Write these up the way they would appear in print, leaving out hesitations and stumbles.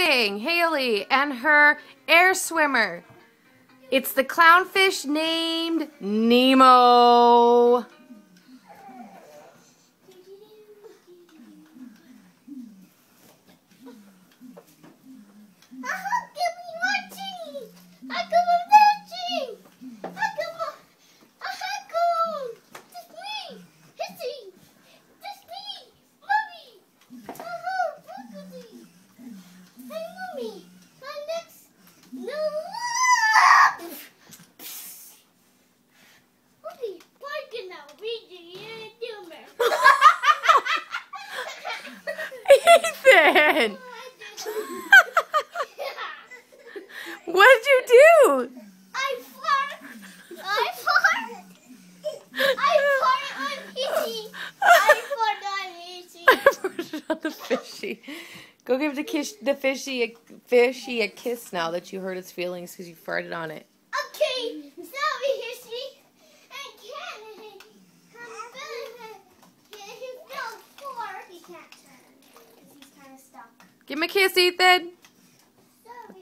Introducing Haley and her air swimmer. It's the clownfish named Nemo. Ethan! What did you do? I farted on the fishy. Go give the fishy a kiss now that you hurt its feelings because you farted on it. Okay, sorry, Fishy. I can't. He fell forward. He can't turn because he's kind of stuck. Give him a kiss, Ethan. Sorry.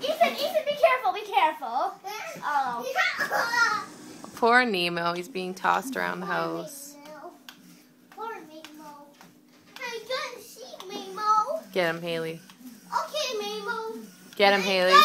Ethan, be careful, be careful. Oh. Poor Nemo, he's being tossed around the house. Poor Nemo. I couldn't see Nemo. Get him, Haley. Okay, Nemo. Get him, Haley.